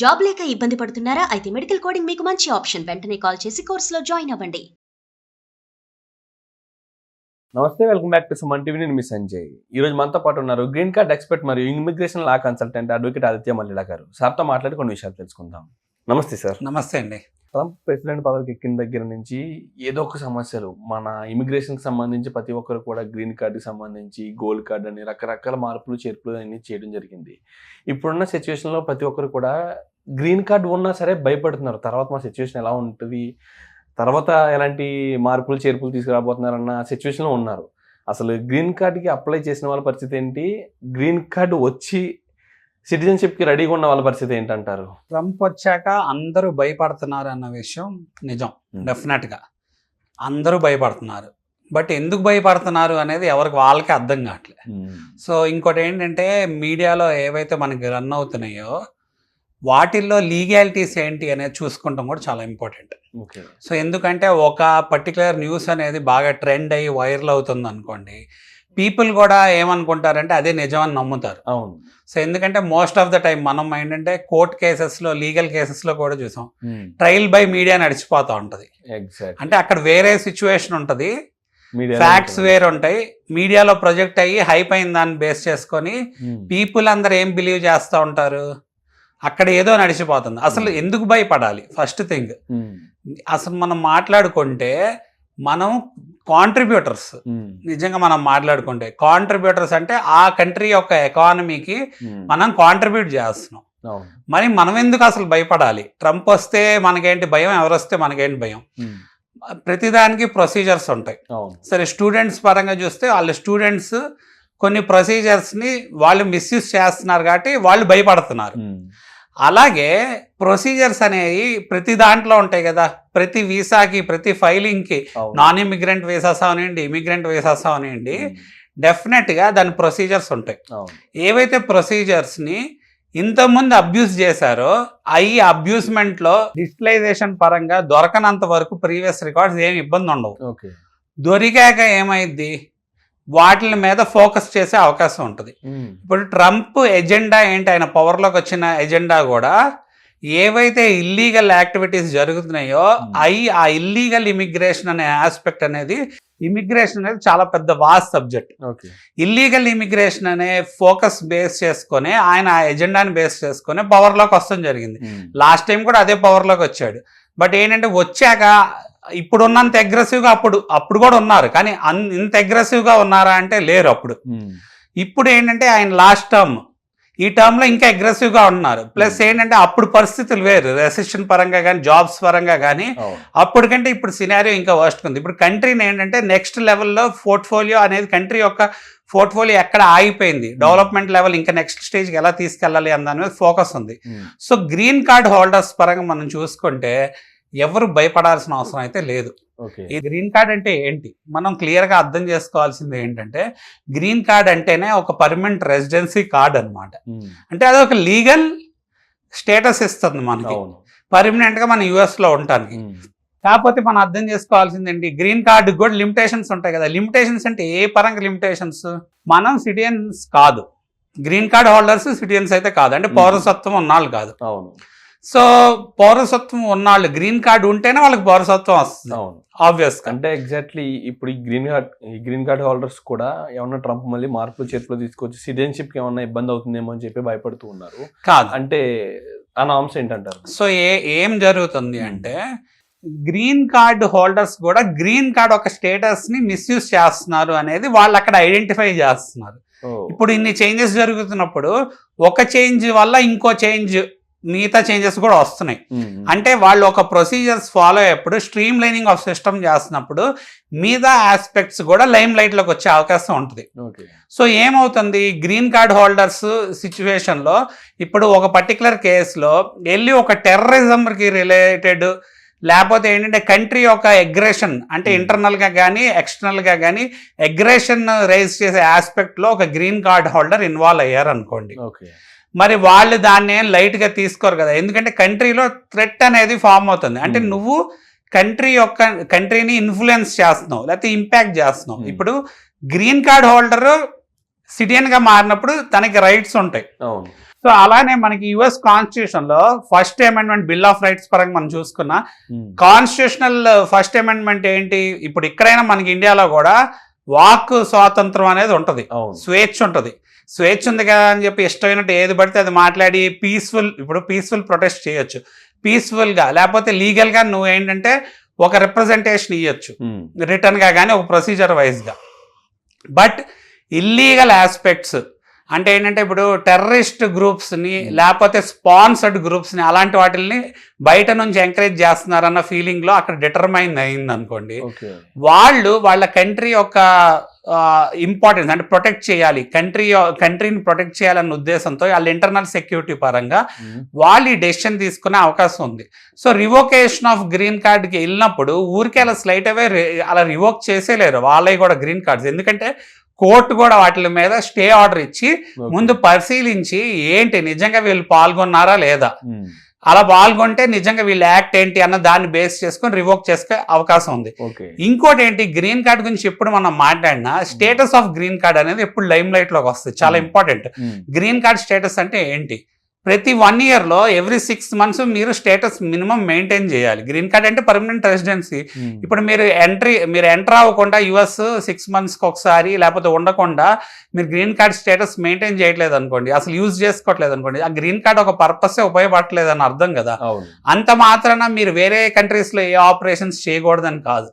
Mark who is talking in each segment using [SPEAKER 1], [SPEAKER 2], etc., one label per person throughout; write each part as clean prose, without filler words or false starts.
[SPEAKER 1] Job లేక ఇబ్బంది పడుతున్నారా? అయితే మెడికల్ కోడింగ్ మీకు మంచి ఆప్షన్. వెంటనే కాల్ చేసి కోర్సులో జాయిన్ అవ్వండి.
[SPEAKER 2] నమస్తే, welcome back to Suman TV. నేను మీ సంజయ్. ఈ రోజు మనతో పాటు ఉన్నారు గ్రీన్ కార్డ్ ఎక్స్పర్ట్ మరియు immigration law consultant advocate Aditya Mallila గారు. సార్తో మాట్లాడి కొన్ని విషయాలు తెలుసుకుందాం. నమస్తే సార్.
[SPEAKER 3] నమస్తే అండి.
[SPEAKER 2] ట్రంప్ ప్రెసిడెంట్ పదవికి ఎక్కిన దగ్గర నుంచి ఏదో ఒక సమస్యలు మన ఇమిగ్రేషన్కి సంబంధించి ప్రతి ఒక్కరు కూడా గ్రీన్ కార్డుకి సంబంధించి గోల్డ్ కార్డ్ అని రకరకాల మార్పులు చేర్పులు అన్ని చేయడం జరిగింది. ఇప్పుడున్న సిచ్యువేషన్లో ప్రతి ఒక్కరు కూడా గ్రీన్ కార్డు ఉన్నా సరే భయపడుతున్నారు. తర్వాత మా సిచ్యువేషన్ ఎలా ఉంటుంది, తర్వాత ఎలాంటి మార్పులు చేర్పులు తీసుకురాబోతున్నారన్న సిచ్యువేషన్లో ఉన్నారు. అసలు గ్రీన్ కార్డుకి అప్లై చేసిన వాళ్ళ పరిస్థితి ఏంటి, గ్రీన్ కార్డు వచ్చి సిటిజన్షిప్కి రెడీగా ఉన్న వాళ్ళ పరిస్థితి ఏంటంటారు?
[SPEAKER 3] ట్రంప్ వచ్చాక అందరూ భయపడుతున్నారు అన్న విషయం నిజం. డెఫినెట్గా అందరూ భయపడుతున్నారు. బట్ ఎందుకు భయపడుతున్నారు అనేది ఎవరికి వాళ్ళకి అర్థం కావట్లేదు. సో ఇంకోటి ఏంటంటే, మీడియాలో ఏవైతే మనకి రన్ అవుతున్నాయో వాటిల్లో లీగాలిటీస్ ఏంటి అనేది చూసుకుంటాం కూడా చాలా ఇంపార్టెంట్. సో ఎందుకంటే ఒక పర్టికులర్ న్యూస్ అనేది బాగా ట్రెండ్ అయ్యి వైరల్ అవుతుంది అనుకోండి, పీపుల్ కూడా ఏమనుకుంటారంటే అదే నిజం అని నమ్ముతారు.
[SPEAKER 2] అవును.
[SPEAKER 3] సో ఎందుకంటే మోస్ట్ ఆఫ్ ద టైం మనం ఏంటంటే కోర్ట్ కేసెస్లో, లీగల్ కేసెస్లో కూడా చూసాం, ట్రయల్ బై మీడియా నడిచిపోతూ ఉంటుంది. అంటే అక్కడ వేరే సిచ్యువేషన్ ఉంటుంది, ఫ్యాక్ట్స్ వేరే ఉంటాయి, మీడియాలో ప్రొజెక్ట్ అయ్యి హైప్ అయిన దాన్ని బేస్ చేసుకొని పీపుల్ అందరు ఏం బిలీవ్ చేస్తూ ఉంటారు, అక్కడ ఏదో నడిచిపోతుంది. అసలు ఎందుకు భయపడాలి? ఫస్ట్ థింగ్, అసలు మనం మాట్లాడుకుంటే మనం కాంట్రిబ్యూటర్స్, నిజంగా మనం మాట్లాడుకుంటే కాంట్రిబ్యూటర్స్ అంటే ఆ కంట్రీ యొక్క ఎకానమీకి మనం కాంట్రిబ్యూట్ చేస్తున్నాం. మరి మనం ఎందుకు అసలు భయపడాలి? ట్రంప్ వస్తే మనకేంటి భయం, ఎవరు వస్తే మనకేంటి భయం? ప్రతిదానికి ప్రొసీజర్స్ ఉంటాయి. సరే, స్టూడెంట్స్ పరంగా చూస్తే వాళ్ళ స్టూడెంట్స్ కొన్ని ప్రొసీజర్స్ని వాళ్ళు మిస్యూజ్ చేస్తున్నారు కాబట్టి వాళ్ళు భయపడుతున్నారు. అలాగే ప్రొసీజర్స్ అనేవి ప్రతి దాంట్లో ఉంటాయి కదా, ప్రతి వీసాకి, ప్రతి ఫైలింగ్కి, నాన్ ఇమిగ్రెంట్ వీసాస్ అవనివ్వండి, ఇమిగ్రెంట్ వీసాస్ అవనివ్వండి, డెఫినెట్గా దాని ప్రొసీజర్స్ ఉంటాయి. ఏవైతే ప్రొసీజర్స్ని ఇంతకుముందు అబ్యూస్ చేశారో అవి అబ్యూస్మెంట్లో డిజిటలైజేషన్ పరంగా దొరకనంత వరకు ప్రీవియస్ రికార్డ్స్ ఏమి ఇబ్బంది ఉండవు. దొరికాక ఏమైంది, వాటి మీద ఫోకస్ చేసే అవకాశం ఉంటుంది. ఇప్పుడు ట్రంప్ ఎజెండా ఏంటి, ఆయన పవర్లోకి వచ్చిన ఎజెండా కూడా ఏవైతే ఇల్లీగల్ యాక్టివిటీస్ జరుగుతున్నాయో అవి, ఆ ఇల్లీగల్ ఇమిగ్రేషన్ అనే ఆస్పెక్ట్ అనేది, ఇమిగ్రేషన్ అనేది చాలా పెద్ద వాస్ట్ సబ్జెక్ట్. ఇల్లీగల్ ఇమిగ్రేషన్ అనే ఫోకస్ బేస్ చేసుకొని ఆయన ఆ ఎజెండాని బేస్ చేసుకొని పవర్లోకి వస్తాం జరిగింది. లాస్ట్ టైం కూడా అదే పవర్లోకి వచ్చాడు. బట్ ఏంటంటే వచ్చాక ఇప్పుడున్నంత అగ్రెసివ్గా అప్పుడు కూడా ఉన్నారు, కానీ ఇంత అగ్రెసివ్గా ఉన్నారా అంటే లేరు అప్పుడు. ఇప్పుడు ఏంటంటే ఆయన లాస్ట్ టర్మ్, ఈ టర్మ్లో ఇంకా అగ్రెసివ్గా ఉన్నారు. ప్లస్ ఏంటంటే అప్పుడు పరిస్థితులు వేరు, రెసెషన్ పరంగా కానీ జాబ్స్ పరంగా కానీ అప్పటికంటే ఇప్పుడు సినారియో ఇంకా వర్స్ట్ ఉంది. ఇప్పుడు కంట్రీని ఏంటంటే నెక్స్ట్ లెవెల్లో పోర్ట్ఫోలియో అనేది, కంట్రీ యొక్క పోర్ట్ఫోలియో ఎక్కడ ఆగిపోయింది, డెవలప్మెంట్ లెవెల్ ఇంకా నెక్స్ట్ స్టేజ్కి ఎలా తీసుకెళ్ళాలి అన్న దాని మీద ఫోకస్ ఉంది. సో గ్రీన్ కార్డ్ హోల్డర్స్ పరంగా మనం చూసుకుంటే ఎవరు భయపడాల్సిన అవసరం అయితే లేదు. ఈ గ్రీన్ కార్డ్ అంటే ఏంటి మనం క్లియర్గా అర్థం చేసుకోవాల్సింది ఏంటంటే, గ్రీన్ కార్డ్ అంటేనే ఒక పర్మనెంట్ రెసిడెన్సీ కార్డ్ అనమాట. అంటే అది ఒక లీగల్ స్టేటస్ ఇస్తుంది మనకి, పర్మనెంట్గా మన యూఎస్లో ఉండటానికి. కాకపోతే మనం అర్థం చేసుకోవాల్సింది ఏంటి, గ్రీన్ కార్డు కూడా లిమిటేషన్స్ ఉంటాయి కదా. లిమిటేషన్స్ అంటే ఏ పరంగా లిమిటేషన్స్? మనం సిటిజన్స్ కాదు, గ్రీన్ కార్డ్ హోల్డర్స్ సిటిజన్స్ అయితే కాదు, అంటే పౌరసత్వం ఉన్నాళ్ళు కాదు. సో పౌరసత్వం ఉన్నాళ్ళు గ్రీన్ కార్డు ఉంటేనే వాళ్ళకి పౌరసత్వం వస్తుంది. ఆబ్వియస్.
[SPEAKER 2] అంటే ఎగ్జాక్ట్లీ ఇప్పుడు ఈ గ్రీన్ కార్డ్ హోల్డర్స్ కూడా ఏమన్నా ట్రంప్ మళ్ళీ మార్పులు చేర్పులు తీసుకొచ్చి సిటిజన్షిప్కి ఏమన్నా ఇబ్బంది అవుతుందేమో అని చెప్పి భయపడుతూ ఉన్నారు.
[SPEAKER 3] కాదు
[SPEAKER 2] అంటే ఆ నామ్స్ ఏంటంటారు?
[SPEAKER 3] సో ఏం జరుగుతుంది అంటే, గ్రీన్ కార్డు హోల్డర్స్ కూడా గ్రీన్ కార్డ్ ఒక స్టేటస్ ని మిస్యూజ్ చేస్తున్నారు అనేది వాళ్ళు అక్కడ ఐడెంటిఫై చేస్తున్నారు. ఇప్పుడు ఇన్ని చేంజెస్ జరుగుతున్నప్పుడు ఒక చేంజ్ వల్ల ఇంకో చేంజ్, మిగతా చేంజెస్ కూడా వస్తున్నాయి. అంటే వాళ్ళు ఒక ప్రొసీజర్స్ ఫాలో అయ్యేప్పుడు, స్ట్రీమ్ లైనింగ్ ఆఫ్ సిస్టమ్ చేస్తున్నప్పుడు మిగతా ఆస్పెక్ట్స్ కూడా లైమ్ లైట్లోకి వచ్చే అవకాశం ఉంటుంది. సో ఏమవుతుంది, గ్రీన్ కార్డ్ హోల్డర్స్ సిచ్యువేషన్లో ఇప్పుడు ఒక పర్టికులర్ కేసులో వెళ్ళి ఒక టెర్రరిజంకి రిలేటెడ్, లేకపోతే ఏంటంటే కంట్రీ యొక్క అగ్రెషన్ అంటే ఇంటర్నల్గా కానీ ఎక్స్టర్నల్గా కానీ అగ్రెషన్ రైజ్ చేసే ఆస్పెక్ట్లో ఒక గ్రీన్ కార్డ్ హోల్డర్ ఇన్వాల్వ్ అయ్యారు అనుకోండి, మరి వాళ్ళు దాన్ని లైట్గా తీసుకోరు కదా. ఎందుకంటే కంట్రీలో థ్రెట్ అనేది ఫామ్ అవుతుంది. అంటే నువ్వు కంట్రీని ఇన్ఫ్లుయెన్స్ చేస్తున్నావు, లేకపోతే ఇంపాక్ట్ చేస్తున్నావు. ఇప్పుడు గ్రీన్ కార్డ్ హోల్డర్ సిటిజన్గా మారినప్పుడు తనకి రైట్స్ ఉంటాయి. సో అలానే మనకి యుఎస్ కాన్స్టిట్యూషన్ లో first amendment bill of rights పరంగా మనం చూసుకున్నా కాన్స్టిట్యూషనల్ ఫస్ట్ అమెండ్మెంట్ ఏంటి, ఇప్పుడు ఇక్కడైనా మనకి ఇండియాలో కూడా వాక్ స్వాతంత్రం అనేది ఉంటది, స్వేచ్ఛ ఉంటది. స్వేచ్ఛ ఉంది కదా అని చెప్పి ఇష్టమైనట్టు ఏది పడితే అది మాట్లాడి పీస్ఫుల్ ప్రొటెస్ట్ చేయొచ్చు పీస్ఫుల్ గా, లేకపోతే లీగల్ గా నువ్వు ఏంటంటే ఒక రిప్రజెంటేషన్ ఇవ్వచ్చు రిటర్న్ గా కానీ ఒక ప్రొసీజర్ వైజ్ గా. బట్ ఇల్లీగల్ ఆస్పెక్ట్స్ అంటే ఏంటంటే ఇప్పుడు టెర్రరిస్ట్ గ్రూప్స్ని లేకపోతే స్పాన్సర్డ్ గ్రూప్స్ని అలాంటి వాటిని బయట నుంచి ఎంకరేజ్ చేస్తున్నారన్న ఫీలింగ్లో అక్కడ డిటర్మైన్ అయింది అనుకోండి, వాళ్ళ కంట్రీ యొక్క ఇంపార్టెన్స్ అంటే ప్రొటెక్ట్ చేయాలి, కంట్రీని ప్రొటెక్ట్ చేయాలన్న ఉద్దేశంతో వాళ్ళ ఇంటర్నల్ సెక్యూరిటీ పరంగా వాళ్ళు ఈ డెసిషన్ తీసుకునే అవకాశం ఉంది. సో రివోకేషన్ ఆఫ్ గ్రీన్ కార్డ్కి వెళ్ళినప్పుడు ఊరికే అలా స్లైట్ అవే అలా రివోక్ చేసేలేరు వాళ్ళవి కూడా గ్రీన్ కార్డ్స్, ఎందుకంటే కోర్టు కూడా వాటి మీద స్టే ఆర్డర్ ఇచ్చి ముందు పరిశీలించి ఏంటి నిజంగా వీళ్ళు పాల్గొన్నారా లేదా, అలా పాల్గొంటే నిజంగా వీళ్ళు యాక్ట్ ఏంటి అన్న దాన్ని బేస్ చేసుకొని రివోక్ చేసుకునే అవకాశం ఉంది. ఇంకోటి ఏంటి, గ్రీన్ కార్డ్ గురించి ఎప్పుడు మనం మాట్లాడినా స్టేటస్ ఆఫ్ గ్రీన్ కార్డ్ అనేది ఎప్పుడు లైమ్ లైట్ లోకి వస్తుంది, చాలా ఇంపార్టెంట్. గ్రీన్ కార్డ్ స్టేటస్ అంటే ఏంటి, ప్రతి 1 year లో ఎవ్రీ 6 months మీరు స్టేటస్ మినిమం మెయింటైన్ చేయాలి. గ్రీన్ కార్డ్ అంటే పర్మనెంట్ రెసిడెన్సీ. ఇప్పుడు మీరు ఎంటర్ అవ్వకుండా యుఎస్ 6 monthsకి ఒకసారి లేకపోతే ఉండకుండా మీరు గ్రీన్ కార్డ్ స్టేటస్ మెయింటైన్ చేయట్లేదు అనుకోండి, అసలు యూజ్ చేసుకోవట్లేదు అనుకోండి, ఆ గ్రీన్ కార్డ్ ఒక పర్పస్ ఉపయోగపడట్లేదు అని అర్థం కదా. అంత మాత్రాన మీరు వేరే కంట్రీస్ లో ఏ ఆపరేషన్స్ చేయకూడదని కాదు,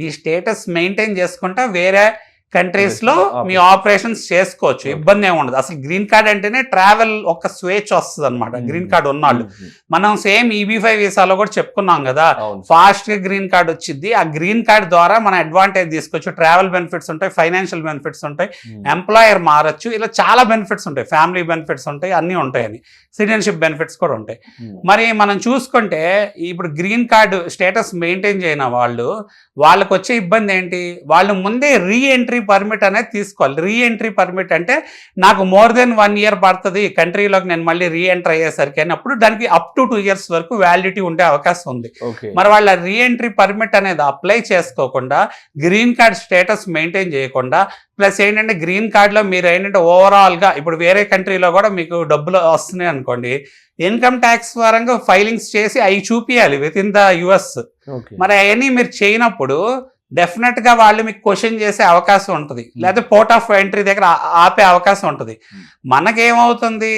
[SPEAKER 3] మీ స్టేటస్ మెయింటైన్ చేసుకుంటా వేరే కంట్రీస్ లో మీ ఆపరేషన్స్ చేసుకోవచ్చు, ఇబ్బంది ఏమి ఉండదు. అసలు గ్రీన్ కార్డ్ అంటేనే ట్రావెల్ ఒక స్వేచ్ఛ వస్తుంది అనమాట. గ్రీన్ కార్డ్ ఉన్నాళ్ళు మనం సేమ్ EB5 వీసాలో కూడా చెప్పుకున్నాం కదా, ఫాస్ట్ గా గ్రీన్ కార్డ్ వచ్చింది. ఆ గ్రీన్ కార్డ్ ద్వారా మన అడ్వాంటేజ్ తీసుకోవచ్చు, ట్రావెల్ బెనిఫిట్స్ ఉంటాయి, ఫైనాన్షియల్ బెనిఫిట్స్ ఉంటాయి, ఎంప్లాయర్ మారచ్చు, ఇలా చాలా బెనిఫిట్స్ ఉంటాయి, ఫ్యామిలీ బెనిఫిట్స్ ఉంటాయి, అన్నీ ఉంటాయని, సిటిజన్షిప్ బెనిఫిట్స్ కూడా ఉంటాయి. మరి మనం చూసుకుంటే ఇప్పుడు గ్రీన్ కార్డు స్టేటస్ మెయింటైన్ చేయని వాళ్ళకు వచ్చే ఇబ్బంది ఏంటి, వాళ్ళు ముందే రీఎంట్రీ పర్మిట్ అనేది తీసుకోవాలి. రీఎంట్రీ పర్మిట్ అంటే నాకు మోర్ దెన్ 1 year పడుతుంది కంట్రీలోకి నేను మళ్ళీ రీఎంటర్ అయ్యేసరికి అన్నప్పుడు దానికి అప్ టు 2 years వరకు వ్యాలిడిటీ ఉండే అవకాశం ఉంది. మరి వాళ్ళ రీఎంట్రీ పర్మిట్ అనేది అప్లై చేసుకోకుండా గ్రీన్ కార్డ్ స్టేటస్ మెయింటైన్ చేయకుండా ప్లస్ ఏంటంటే గ్రీన్ కార్డ్ లో మీరు ఏంటంటే ఓవరాల్ గా ఇప్పుడు వేరే కంట్రీలో కూడా మీకు డబ్బులు వస్తున్నాయి అనుకోండి, ఇన్కమ్ ట్యాక్స్ పరంగా ఫైలింగ్స్ చేసి అవి చూపియాలి విత్ ఇన్ ద యుఎస్. మరి అవన్నీ మీరు చేయనప్పుడు డెఫినెట్ గా వాళ్ళు మీకు క్వశ్చన్ చేసే అవకాశం ఉంటుంది, లేదా పోర్ట్ ఆఫ్ ఎంట్రీ దగ్గర ఆపే అవకాశం ఉంటుంది. మనకేమవుతుంది,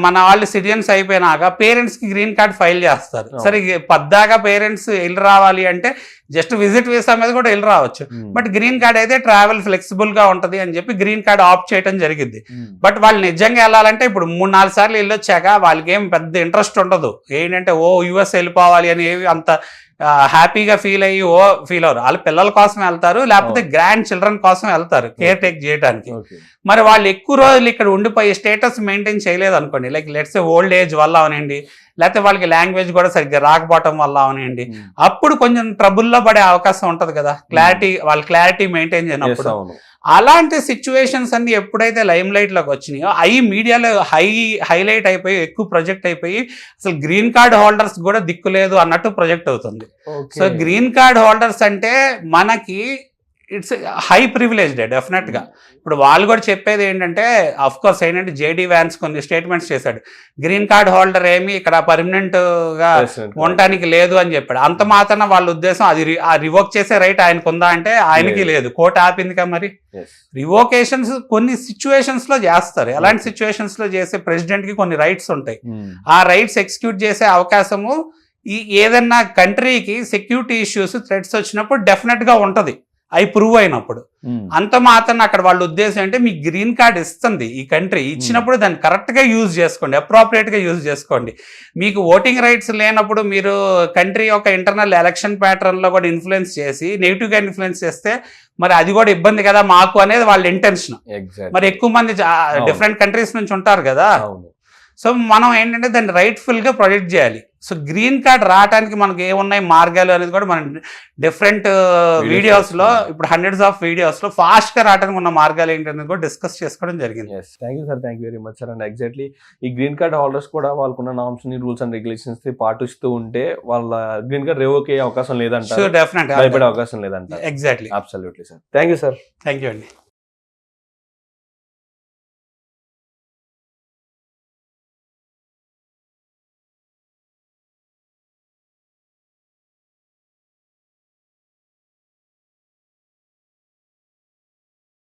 [SPEAKER 3] మన వాళ్ళు సిటిజన్స్ అయిపోయినాక పేరెంట్స్ కి గ్రీన్ కార్డ్ ఫైల్ చేస్తారు. సరే పద్దాగా పేరెంట్స్ వెళ్ళి రావాలి అంటే జస్ట్ విజిట్ వీసా మీద కూడా వెళ్ళి రావచ్చు, బట్ గ్రీన్ కార్డ్ అయితే ట్రావెల్ ఫ్లెక్సిబుల్ గా ఉంటది అని చెప్పి గ్రీన్ కార్డ్ ఆప్ట్ చేయడం జరిగింది. బట్ వాళ్ళు నిజంగా వెళ్ళాలంటే ఇప్పుడు 3-4 సార్లు వెళ్ళొచ్చాక వాళ్ళకి ఏం పెద్ద ఇంట్రెస్ట్ ఉండదు, ఏంటంటే యుఎస్ వెళ్ళిపోవాలి అని ఏవి అంత హ్యాపీగా ఫీల్ అవ్వరు. వాళ్ళ పిల్లల కోసం వెళ్తారు, లేకపోతే గ్రాండ్ చిల్డ్రన్ కోసం వెళ్తారు కేర్ టేక్ చేయడానికి. మరి వాళ్ళు ఎక్కువ రోజులు ఇక్కడ ఉండిపోయి స్టేటస్ మెయింటైన్ చేయలేదు అనుకోండి, లైక్ లెట్స్ ఓల్డ్ ఏజ్ వల్ల అవనండి, లేకపోతే వాళ్ళకి లాంగ్వేజ్ కూడా సరిగ్గా రాకపోవటం వల్ల అవనండి, అప్పుడు కొంచెం ట్రబుల్లో పడే అవకాశం ఉంటది కదా, క్లారిటీ మెయింటైన్ చేయనప్పుడు. అలాంటి సిచ్యువేషన్స్ అన్ని ఎప్పుడైతే లైమ్ లైట్ లోకి వచ్చినాయో అవి మీడియాలో హైలైట్ అయిపోయి ఎక్కువ ప్రొజెక్ట్ అయిపోయి అసలు గ్రీన్ కార్డ్ హోల్డర్స్ కూడా దిక్కులేదు అన్నట్టు ప్రొజెక్ట్ అవుతుంది. సో గ్రీన్ కార్డ్ హోల్డర్స్ అంటే మనకి ఇట్స్ హై ప్రివిలేజ్డ్ డెఫినెట్ గా. ఇప్పుడు వాళ్ళు కూడా చెప్పేది ఏంటంటే అఫ్ కోర్స్ ఏంటంటే JD Vance కొన్ని స్టేట్మెంట్స్ చేశాడు, గ్రీన్ కార్డ్ హోల్డర్ ఏమి ఇక్కడ పర్మనెంట్ గా ఉండటానికి లేదు అని చెప్పాడు. అంత మాత్రాన వాళ్ళ ఉద్దేశం అది రివోక్ చేసే రైట్ ఆయనకు ఉందా అంటే ఆయనకి లేదు, కోర్టు ఆపింది కదా. మరి రివోకేషన్స్ కొన్ని సిచ్యువేషన్స్ లో చేస్తారు, ఎలాంటి సిచ్యువేషన్స్ లో చేసే ప్రెసిడెంట్ కి కొన్ని రైట్స్ ఉంటాయి, ఆ రైట్స్ ఎగ్జిక్యూట్ చేసే అవకాశము ఏదన్నా కంట్రీకి సెక్యూరిటీ ఇష్యూస్ థ్రెట్స్ వచ్చినప్పుడు డెఫినెట్ గా ఉంటది, అవి ప్రూవ్ అయినప్పుడు. అంత మాత్రం అక్కడ వాళ్ళ ఉద్దేశం అంటే మీకు గ్రీన్ కార్డ్ ఇస్తుంది ఈ కంట్రీ, ఇచ్చినప్పుడు దాన్ని కరెక్ట్ గా యూజ్ చేసుకోండి, అప్రోప్రియేట్ గా యూజ్ చేసుకోండి. మీకు ఓటింగ్ రైట్స్ లేనప్పుడు మీరు కంట్రీ యొక్క ఇంటర్నల్ ఎలక్షన్ ప్యాటర్న్ లో కూడా ఇన్ఫ్లుయెన్స్ చేసి నెగిటివ్ గా ఇన్ఫ్లుయెన్స్ చేస్తే మరి అది కూడా ఇబ్బంది కదా మాకు అనేది వాళ్ళ ఇంటెన్షన్. మరి ఎక్కువ మంది డిఫరెంట్ కంట్రీస్ నుంచి ఉంటారు కదా, సో మనం ఏంటంటే దాన్ని రైట్ఫుల్ గా ప్రొజెక్ట్ చేయాలి. సో గ్రీన్ కార్డ్ రావడానికి మనకి ఏమున్నాయి మార్గాలు అనేది కూడా మనం డిఫరెంట్ వీడియోస్ లో ఇప్పుడు hundreds of videos లో ఫాస్ట్ గా రావడానికి ఉన్న మార్గాలు ఏంటనేది కూడా డిస్కస్ చేసుకోవడం జరిగింది.
[SPEAKER 2] Thank you sir, thank you very much sir. And exactly ఈ గ్రీన్ కార్డ్ హోల్డర్స్ కూడా వాళ్ళకున్న నామ్స్ ని రూల్స్ అండ్ రెగ్యులేషన్స్ పాటిస్తూ ఉంటే వాళ్ళ గ్రీన్ కార్డ్ రివోక్ అయ్యే అవకాశం లేదంట, భయపడే అవకాశం లేదంట.
[SPEAKER 3] Exactly,
[SPEAKER 2] absolutely sir. Thank you sir.
[SPEAKER 3] Thank you అండి.